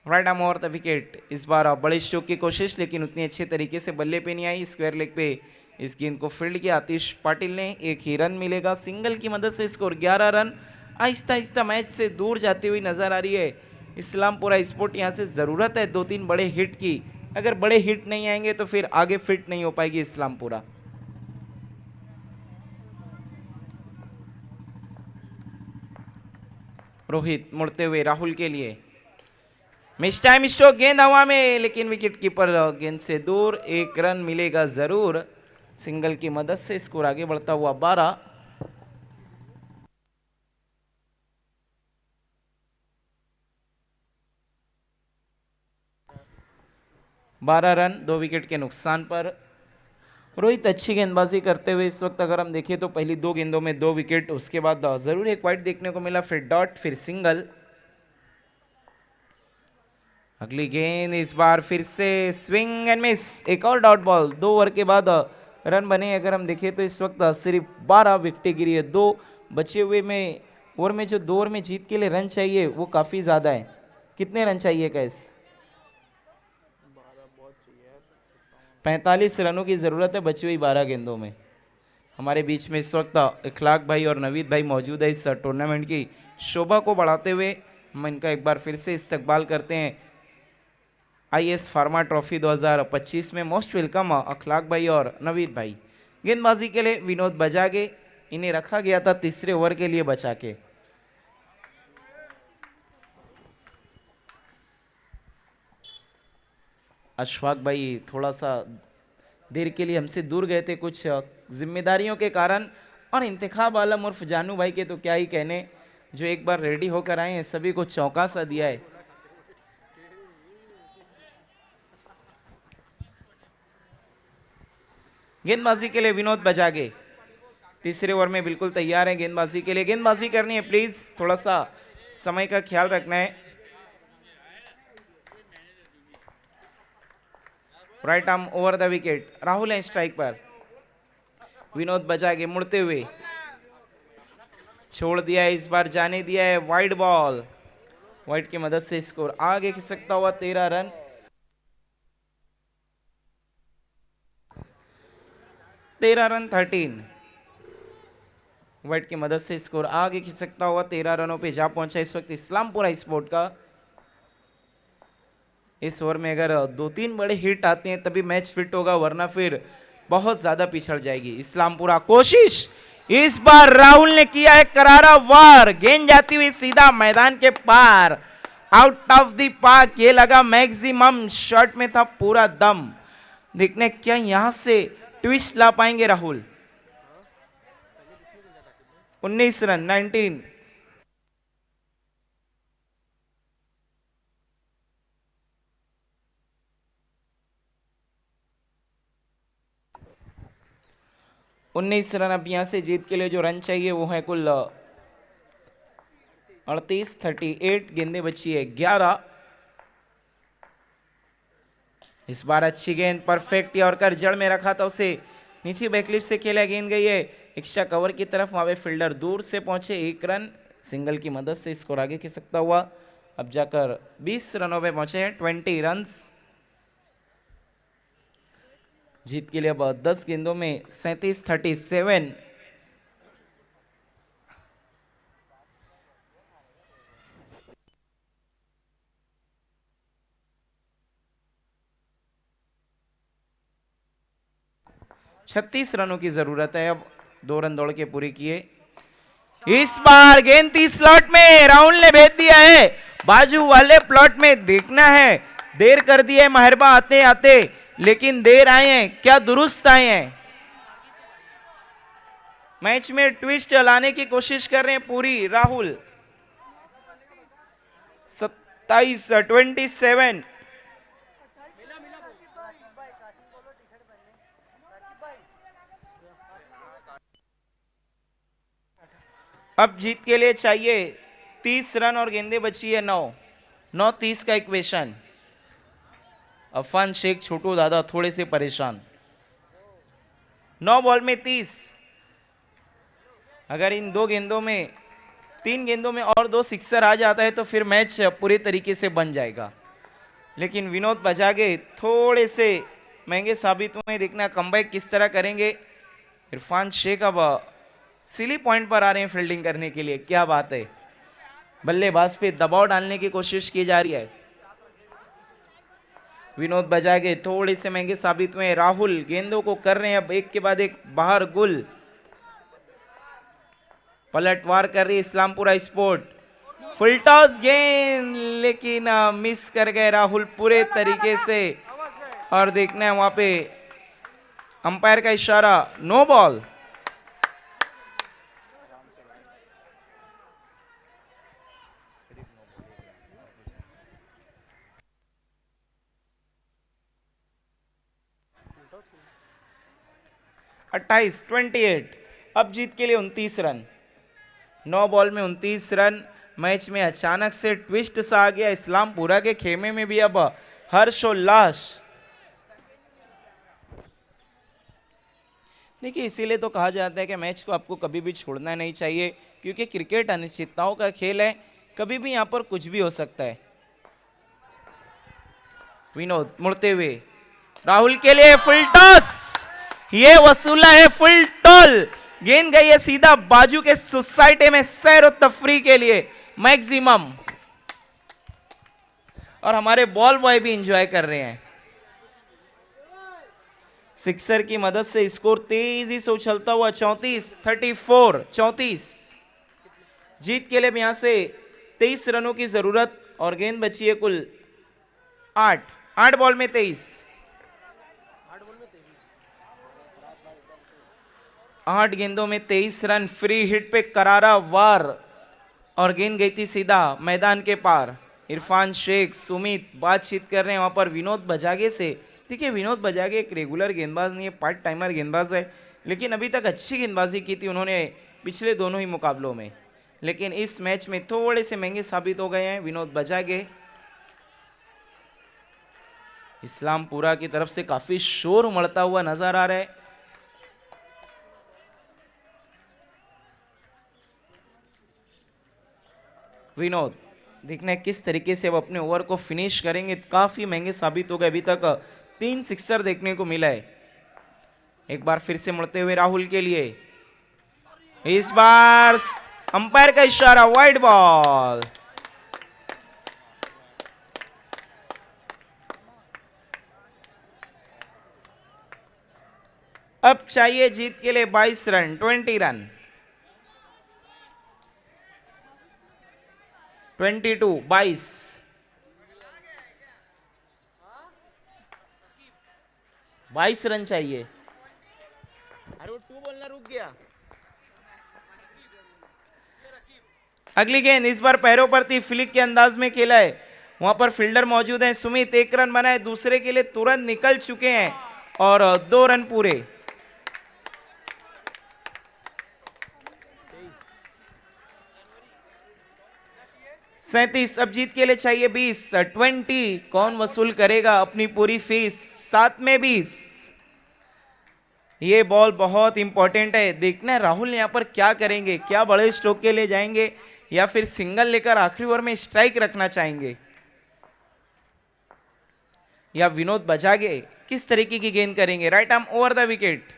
Right arm over the wicket, इस बार बड़े स्ट्रोक की कोशिश, लेकिन उतनी अच्छे तरीके से बल्ले पे नहीं आई। स्क्वायर लेग पे इस गेंद को फील्ड किया आतिश पाटिल ने, एक ही रन मिलेगा। सिंगल की मदद से score 11 run. Aahista Aahista match से दूर जाती हुई नजर आ रही है इस्लामपुरा स्पोर्ट। यहाँ से ज़रूरत है 2-3 बड़े हिट की, अगर बड़े हिट नहीं आएंगे तो फिर आगे फिट नहीं हो पाएगी इस्लामपुरा। रोहित मुड़ते हुए राहुल के लिए, मिस टाइम स्ट्रोक, गेंद हवा में लेकिन विकेट कीपर गेंद से दूर, 1 रन मिलेगा जरूर। सिंगल की मदद से स्कोर आगे बढ़ता हुआ 12। रन 2 विकेट के नुकसान पर। रोहित अच्छी गेंदबाजी करते हुए इस वक्त अगर हम देखें तो पहली 2 गेंदों में 2 विकेट, उसके बाद जरूर एक वाइड देखने को मिला, फिर डॉट, फिर सिंगल। अगली गेंद इस बार फिर से स्विंग एंड मिस, एक और डॉट बॉल। 2 ओवर के बाद रन बने अगर हम देखें तो इस वक्त सिर्फ 12 विकेटें गिरी है। 2 बचे हुए में ओवर में जो 2 ओवर में जीत के लिए रन चाहिए वो काफ़ी ज़्यादा है। कितने रन चाहिए कैस? 45 रनों की ज़रूरत है बची हुई 12 गेंदों में। हमारे बीच में इस वक्त इखलाक भाई और नवीद भाई मौजूद है इस टूर्नामेंट की शोभा को बढ़ाते हुए। हम इनका एक बार फिर से इस्तकबाल करते हैं IS फार्मा ट्रॉफी 2025 में। मोस्ट वेलकम अखलाक भाई और नवीद भाई। गेंदबाजी के लिए विनोद बजागे, इन्हें रखा गया था तीसरे ओवर के लिए बचा के। अशफाक भाई थोड़ा सा देर के लिए हमसे दूर गए थे कुछ जिम्मेदारियों के कारण, और इंतखाब आलम उर्फ जानू भाई के तो क्या ही कहने, जो एक बार रेडी होकर आए हैं सभी को चौंका सा दिया है। गेंदबाजी के लिए विनोद बजागे तीसरे ओवर में बिल्कुल तैयार है गेंदबाजी के लिए। गेंदबाजी करनी है, प्लीज थोड़ा सा समय का ख्याल रखना है। Right arm over the wicket, Rahul है स्ट्राइक पर। विनोद बजागे मुड़ते हुए छोड़ दिया है, इस बार जाने दिया है, वाइड बॉल। वाइड की मदद से स्कोर आगे खिसकता हुआ 13 रन। रन 13। वाइड की मदद से स्कोर आगे खिसकता हुआ 13 रनों पे जा पहुंचा इस वक्त इस्लामपुरा स्पोर्ट का। इस ओवर में अगर 2-3 बड़े हिट आते हैं तभी मैच फिट होगा, वरना फिर बहुत ज्यादा पिछड़ जाएगी इस्लामपुरा। कोशिश इस बार राहुल ने किया है करारा वार, गेंद जाती हुई सीधा मैदान के पार, आउट ऑफ द पार्क। ये लगा मैक्सिमम, शॉट में था पूरा दम। देखने क्या यहां से ट्विस्ट ला पाएंगे राहुल। 19 रन 19। रन अब यहां से जीत के लिए जो रन चाहिए वो है कुल 38। 38 गेंदें बची है 11। इस बार अच्छी गेंद, परफेक्ट यॉर्कर, जड़ में रखा था उसे, नीचे बैकलिप से खेला, गेंद गई है एक्स्ट्रा कवर की तरफ, वहां पे फील्डर दूर से पहुंचे। 1 रन सिंगल की मदद से स्कोर आगे खिसकता हुआ अब जाकर 20 रनों पे पहुंचे हैं, 20 रन्स। जीत के लिए अब 10 गेंदों में 37। 36 रनों की जरूरत है, अब 2 रन दौड़ के पूरे किए। इस बार गेंद थी स्लॉट में, राहुल ने भेज दिया है बाजू वाले प्लॉट में। देखना है, देर कर दी है महरबा आते आते, लेकिन देर आए हैं क्या दुरुस्त आए हैं। मैच में ट्विस्ट लाने की कोशिश कर रहे हैं पूरी राहुल। 27। अब जीत के लिए चाहिए 30 रन और गेंदे बची है 9। 30 का इक्वेशन। अफान शेख छोटू दादा थोड़े से परेशान। 9 बॉल में 30। अगर इन 2 गेंदों में 3 गेंदों में और 2 सिक्सर आ जाता है तो फिर मैच पूरी तरीके से बन जाएगा, लेकिन विनोद बजागे थोड़े से महंगे साबित हुए। देखना कमबैक किस तरह करेंगे। इरफान शेख अब सिली पॉइंट पर आ रहे हैं फील्डिंग करने के लिए, क्या बात है। बल्लेबाज पे दबाव डालने की कोशिश की जा रही है। विनोद बजागे थोड़े से महंगे साबित हुए। राहुल गेंदों को कर रहे हैं अब एक के बाद एक बाहर गुल। पलटवार कर रही है इस्लामपुरा स्पोर्ट। फुल टॉस गेंद, लेकिन मिस कर गए राहुल पूरे तरीके से। और देखना है वहां पे अंपायर का इशारा, नो बॉल। 28 अब जीत के लिए 29 रन, 9 बॉल में 29 रन। मैच में अचानक से ट्विस्ट सा आ गया, इस्लामपुरा के खेमे में भी अब हर्षोल्लास। देखिए इसीलिए तो कहा जाता है कि मैच को आपको कभी भी छोड़ना नहीं चाहिए, क्योंकि क्रिकेट अनिश्चितताओं का खेल है, कभी भी यहां पर कुछ भी हो सकता है। विनोद मुड़ते हुए राहुल के लिए फुल टॉस, ये वसूला है फुल टॉल। गेंद गई है सीधा बाजू के सोसाइटी में, सैर और तफरी के लिए मैक्सिमम। और हमारे बॉल बॉय भी एंजॉय कर रहे हैं। सिक्सर की मदद से स्कोर तेजी से उछलता हुआ 34 जीत के लिए यहां से 23 रनों की जरूरत, और गेंद बची है कुल 8 बॉल में 23, 8 गेंदों में 23 रन। फ्री हिट पे करारा वार, और गेंद गई थी सीधा मैदान के पार। इरफान शेख, सुमित बातचीत कर रहे हैं वहां पर विनोद बजागे से। देखिए विनोद बजागे एक रेगुलर गेंदबाज नहीं है, पार्ट टाइमर गेंदबाज है, लेकिन अभी तक अच्छी गेंदबाजी की थी उन्होंने पिछले दोनों ही मुकाबलों में, लेकिन इस मैच में थोड़े से महंगे साबित हो गए हैं विनोद बजागे। इस्लामपुरा की तरफ से काफी शोर उमड़ता हुआ नजर आ रहा है। विनोद देखना है किस तरीके से वो अपने ओवर को फिनिश करेंगे, काफी महंगे साबित हो गए। अभी तक 3 सिक्सर देखने को मिला है। एक बार फिर से मुड़ते हुए राहुल के लिए, इस बार अंपायर का इशारा, वाइड बॉल। अब चाहिए जीत के लिए 22 रन, 20 रन। 22 रन चाहिए। अरे वो 2 बोलना रुक गया। अगली गेंद इस बार पैरों पर थी, फ्लिक के अंदाज में खेला है, वहां पर फील्डर मौजूद है। सुमित 1 रन बनाए, दूसरे के लिए तुरंत निकल चुके हैं, और 2 रन पूरे। 37 अब जीत के लिए चाहिए 20, 20 कौन वसूल करेगा अपनी पूरी फीस, 7 में 20। ये बॉल बहुत इंपॉर्टेंट है, देखना है राहुल यहां पर क्या करेंगे, क्या बड़े स्ट्रोक के लिए जाएंगे या फिर सिंगल लेकर आखिरी ओवर में स्ट्राइक रखना चाहेंगे, या विनोद बजागे किस तरीके की गेंद करेंगे। Right arm over the wicket,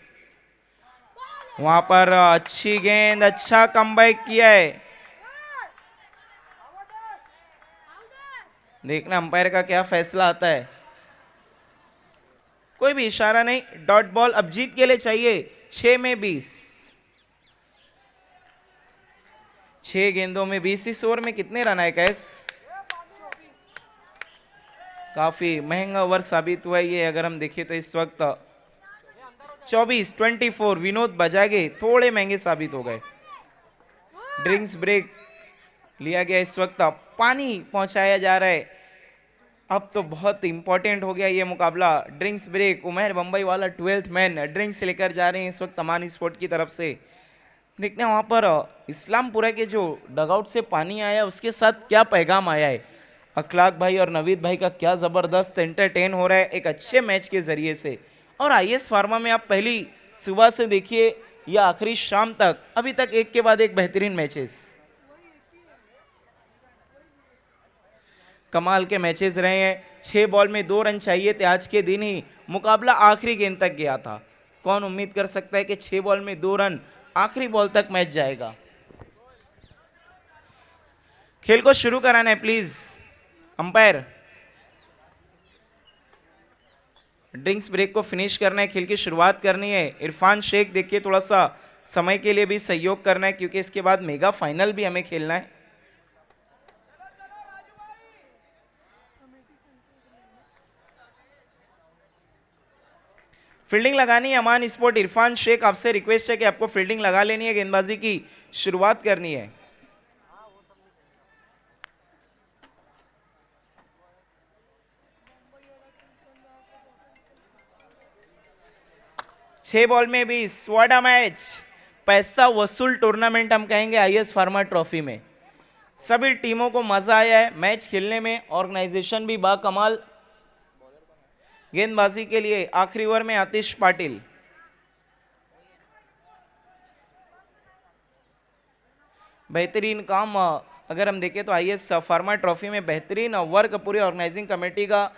वहां पर अच्छी गेंद, अच्छा कमबैक किया है। देखना अंपायर का क्या फैसला आता है। कोई भी इशारा नहीं, डॉट बॉल। अब जीत के लिए चाहिए 6 में 20, 6 गेंदों में 20। इस ओवर में कितने रन आए कैस? काफी महंगा ओवर साबित हुआ ये, अगर हम देखें तो इस वक्त 24 विनोद बजागे थोड़े महंगे साबित हो गए। ड्रिंक्स ब्रेक लिया गया, इस वक्त पानी पहुंचाया जा रहा है। अब तो बहुत इंपॉर्टेंट हो गया ये मुकाबला। ड्रिंक्स ब्रेक, उमेर बंबई वाला 12th मैन ड्रिंक्स लेकर जा रहे हैं इस वक्त अमान स्पोर्ट की तरफ से। देखते हैं वहां पर इस्लामपुरा के जो डगआउट से पानी आया उसके साथ क्या पैगाम आया है। अखलाक भाई और नवीद भाई का क्या जबरदस्त एंटरटेन हो रहा है एक अच्छे मैच के जरिए से। और आईएस फार्मा में आप पहली सुबह से देखिए या आखिरी शाम तक, अभी तक एक के बाद एक बेहतरीन मैचेस, कमाल के मैचेस रहे हैं। 6 बॉल में 2 रन चाहिए थे, आज के दिन ही मुकाबला आखिरी गेंद तक गया था। कौन उम्मीद कर सकता है कि 6 बॉल में 2 रन आखिरी बॉल तक मैच जाएगा। खेल को शुरू कराना है प्लीज अंपायर। ड्रिंक्स ब्रेक को फिनिश करना है, खेल की शुरुआत करनी है। इरफान शेख देखिए थोड़ा सा समय के लिए भी सहयोग करना है, क्योंकि इसके बाद मेगा फाइनल भी हमें खेलना है। फील्डिंग लगानी है अमान स्पोर्ट। इरफान शेख, आपसे रिक्वेस्ट है कि आपको फील्डिंग लगा लेनी है, गेंदबाजी की शुरुआत करनी है। छह बॉल में 20। What a match! पैसा वसूल टूर्नामेंट हम कहेंगे आईएस फार्मा ट्रॉफी में। सभी टीमों को मजा आया है मैच खेलने में, ऑर्गेनाइजेशन भी बाकमाल। गेंदबाजी के लिए आखिरी ओवर में आतिश पाटिल। बेहतरीन काम अगर हम देखें तो आईएस फार्मा ट्रॉफी में बेहतरीन वर्क पूरी ऑर्गेनाइजिंग कमेटी का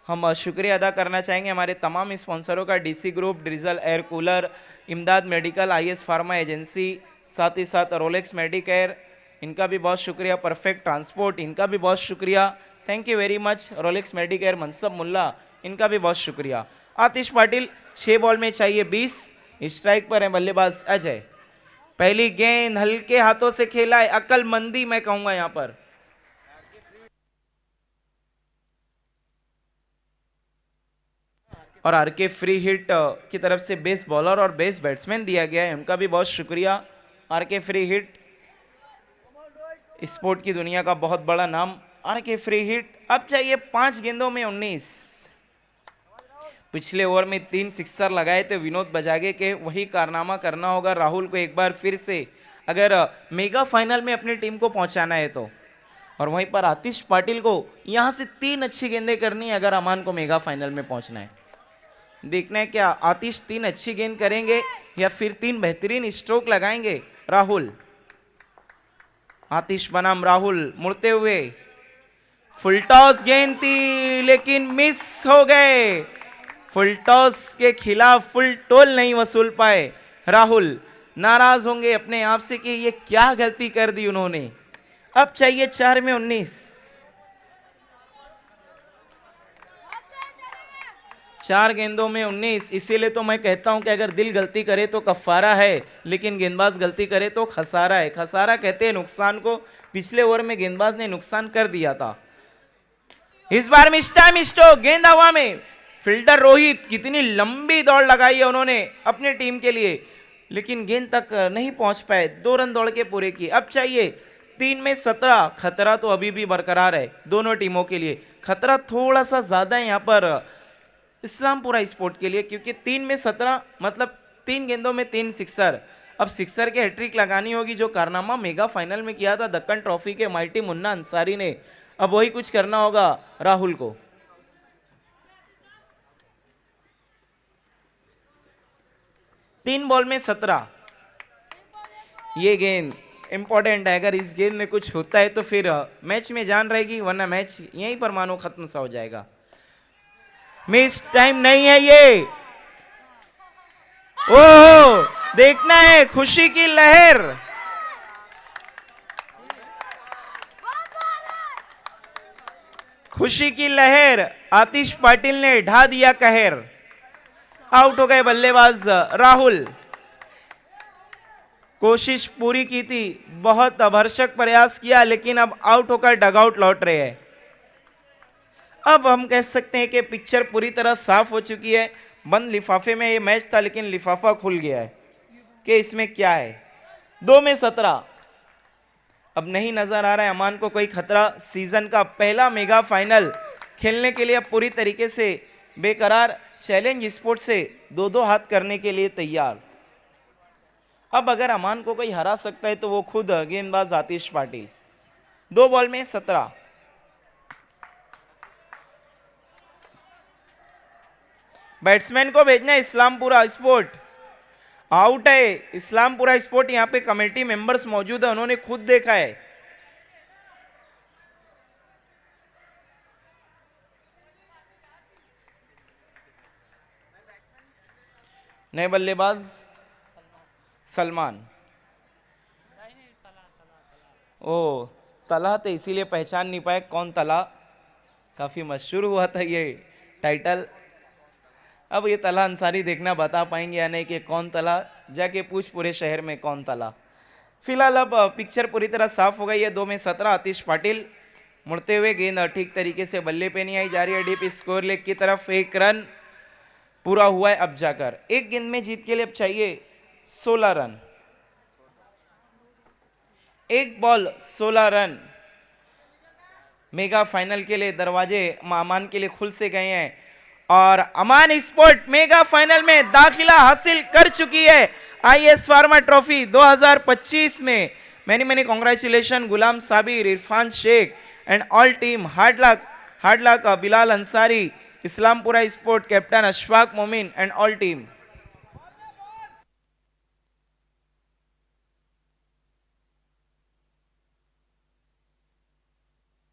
हम शुक्रिया अदा करना चाहेंगे। हमारे तमाम स्पॉन्सरों का, DC group, diesel air cooler, इमदाद मेडिकल, आईएस फार्मा एजेंसी, साथ ही साथ रोलेक्स मेडिकेयर, इनका भी बहुत शुक्रिया। परफेक्ट ट्रांसपोर्ट, इनका भी बहुत शुक्रिया। Thank you very much. Rolex Medicare, Mansab Mulla, इनका भी बहुत शुक्रिया। आतिश पाटिल 6 बॉल में चाहिए 20। स्ट्राइक पर है बल्लेबाज अजय। पहली गेंद हल्के हाथों से खेला है, अक्लमंदी मैं कहूंगा यहां पर। और आरके फ्री हिट की तरफ से बेस्ट बॉलर और बेस्ट बैट्समैन दिया गया है, उनका भी बहुत शुक्रिया। आरके फ्री हिट स्पोर्ट की दुनिया का बहुत बड़ा नाम आरके फ्री हिट। अब चाहिए 5 गेंदों में 19। पिछले ओवर में 3 सिक्सर लगाए थे विनोद बजागे के, वही कारनामा करना होगा राहुल को एक बार फिर से, अगर मेगा फाइनल में अपनी टीम को पहुंचाना है तो। और वहीं पर आतिश पाटिल को यहां से 3 अच्छी गेंदें करनी है अगर अमान को मेगा फाइनल में पहुंचना है। देखना है क्या आतिश 3 अच्छी गेंद करेंगे या फिर 3 बेहतरीन स्ट्रोक लगाएंगे राहुल। आतिश बनाम राहुल मुड़ते हुए, फुल टॉस गेंद थी लेकिन मिस हो गए। फुल टॉस के खिलाफ फुल टोल नहीं वसूल पाए राहुल। नाराज होंगे अपने आप से कि ये क्या गलती कर दी उन्होंने। अब चाहिए 4 में 19। 4 गेंदों में 19। इसीलिए तो मैं कहता हूं कि अगर दिल गलती करे तो कफ्फारा है, लेकिन गेंदबाज गलती करे तो खसारा है। खसारा कहते हैं नुकसान को। पिछले ओवर में गेंदबाज ने नुकसान कर दिया था। इस बार मिस्टो गेंद हवा में। फील्डर रोहित, कितनी लंबी दौड़ लगाई है उन्होंने अपनी टीम के लिए, लेकिन गेंद तक नहीं पहुंच पाए। 2 रन दौड़ के पूरे किए। अब चाहिए 3 में 17। खतरा तो अभी भी बरकरार है दोनों टीमों के लिए। खतरा थोड़ा सा ज्यादा है यहाँ पर इस्लामपुरा स्पोर्ट के लिए, क्योंकि 3 में 17 मतलब 3 गेंदों में 3 सिक्सर। अब सिक्सर के हैट्रिक लगानी होगी जो कारनामा मेगा फाइनल में किया था दक्कन ट्रॉफी के माइटी मुन्ना अंसारी ने। अब वही कुछ करना होगा राहुल को। तीन बॉल में 17। ये गेंद इंपॉर्टेंट है। अगर इस गेंद में कुछ होता है तो फिर मैच में जान रहेगी, वरना मैच यहीं पर मानो खत्म सा हो जाएगा। मिस टाइम नहीं है ये। ओह, देखना है खुशी की लहर। खुशी की लहर। आतिश पाटिल ने ढा दिया कहर। आउट हो गए बल्लेबाज राहुल। कोशिश पूरी की थी, बहुत भरसक प्रयास किया, लेकिन अब आउट होकर डगआउट लौट रहे हैं। अब हम कह सकते हैं कि पिक्चर पूरी तरह साफ हो चुकी है। बंद लिफाफे में ये मैच था, लेकिन लिफाफा खुल गया है कि इसमें क्या है। 2 में 17। अब नहीं नजर आ रहा है अमान को कोई खतरा। सीजन का पहला मेगा फाइनल खेलने के लिए अब पूरी तरीके से बेकरार। चैलेंज स्पोर्ट से 2-2 हाथ करने के लिए तैयार। अब अगर अमान को कोई हरा सकता है तो वो खुद गेंदबाज आतिश पाटिल। 2 बॉल में 17। बैट्समैन को भेजना है इस्लामपुरा स्पोर्ट। आउट है इस्लामपुरा स्पोर्ट। यहां पे कमेटी मेंबर्स मौजूद है, उन्होंने खुद देखा है। नए बल्लेबाज सलमान। ओ तला तो इसीलिए पहचान नहीं पाए कौन तला। काफी मशहूर हुआ था ये टाइटल। अब ये तला अंसारी देखना बता पाएंगे या नहीं कि कौन तला। जाके पूछ पूरे शहर में कौन तला। फिलहाल अब पिक्चर पूरी तरह साफ हो गई है। 2 में 17। आतिश पाटिल मुड़ते हुए, गेंद ठीक तरीके से बल्ले पे नहीं आई, जा रही है डीप स्कोर लेग की तरफ। 1 रन पूरा हुआ है अब जाकर। एक गेंद में जीत के लिए अब चाहिए 16 रन, एक बॉल 16 रन। मेगा फाइनल के लिए दरवाजे अमान के लिए खुल से गए हैं और अमान स्पोर्ट मेगा फाइनल में दाखिला हासिल कर चुकी है आईएस फार्मा ट्रॉफी 2025 में। Many congratulation Ghulam Sabir, Irfan Sheikh and all team. Hard luck Bilal Ansari, Islampura sport captain Ashfaq Momin and all team.